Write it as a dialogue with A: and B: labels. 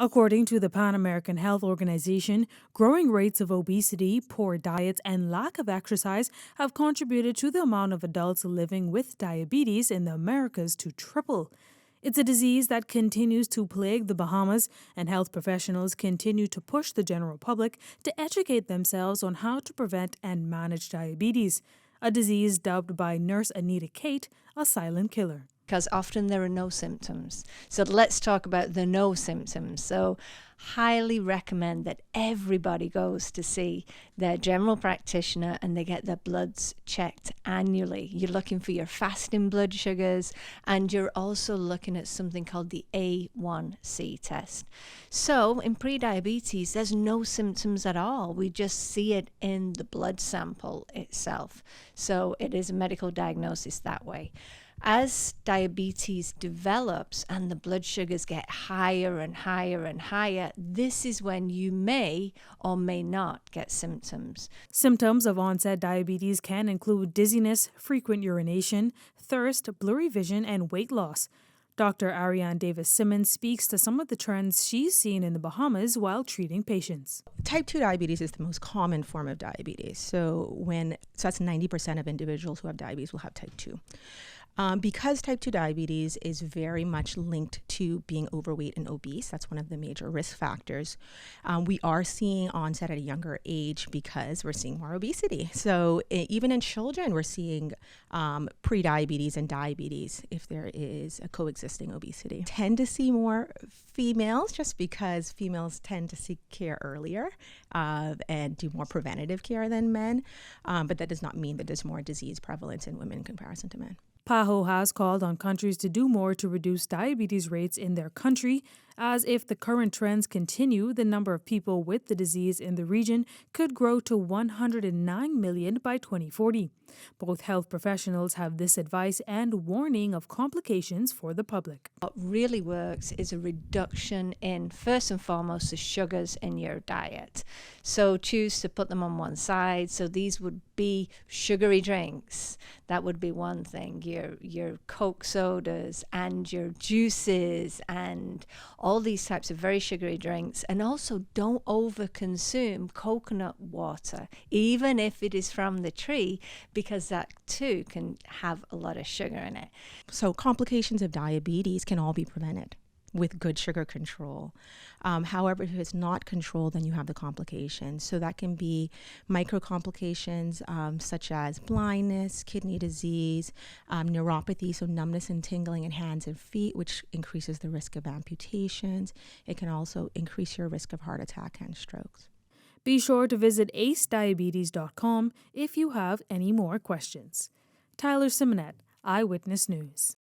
A: According to the Pan American Health Organization, growing rates of obesity, poor diets, and lack of exercise have contributed to the amount of adults living with diabetes in the Americas to triple. It's a disease that continues to plague the Bahamas, and health professionals continue to push the general public to educate themselves on how to prevent and manage diabetes, a disease dubbed by Nurse Anita Kate a silent killer.
B: Because often there are no symptoms. So let's talk about the no symptoms. So highly recommend that everybody goes to see their general practitioner and they get their bloods checked annually. You're looking for your fasting blood sugars, and you're also looking at something called the A1C test. So in pre-diabetes, there's no symptoms at all. We just see it in the blood sample itself. So it is a medical diagnosis that way. As diabetes develops and the blood sugars get higher and higher and higher, this is when you may or may not get symptoms.
A: Symptoms of onset diabetes can include dizziness, frequent urination, thirst, blurry vision, and weight loss. Dr. Ariane Davis Simmons speaks to some of the trends she's seen in the Bahamas while treating patients.
C: Type 2 diabetes is the most common form of diabetes. So that's 90% of individuals who have diabetes will have type 2. Because type 2 diabetes is very much linked to being overweight and obese, that's one of the major risk factors. We are seeing onset at a younger age because we're seeing more obesity. So even in children, we're seeing pre-diabetes and diabetes if there is a coexisting obesity. Tend to see more females just because females tend to seek care earlier and do more preventative care than men. But that does not mean that there's more disease prevalence in women in comparison to men.
A: PAHO has called on countries to do more to reduce diabetes rates in their country, as if the current trends continue, the number of people with the disease in the region could grow to 109 million by 2040. Both health professionals have this advice and warning of complications for the public.
B: What really works is a reduction in, first and foremost, the sugars in your diet. So choose to put them on one side. So these would be sugary drinks. That would be one thing. Your Coke sodas and your juices and all these types of very sugary drinks. And also don't overconsume coconut water, even if it is from the tree, because that too can have a lot of sugar in it.
C: So complications of diabetes can all be prevented with good sugar control. However, if it's not controlled, then you have the complications. So that can be micro complications such as blindness, kidney disease, neuropathy, so numbness and tingling in hands and feet, which increases the risk of amputations. It can also increase your risk of heart attack and strokes.
A: Be sure to visit acediabetes.com if you have any more questions. Tyler Simonet, Eyewitness News.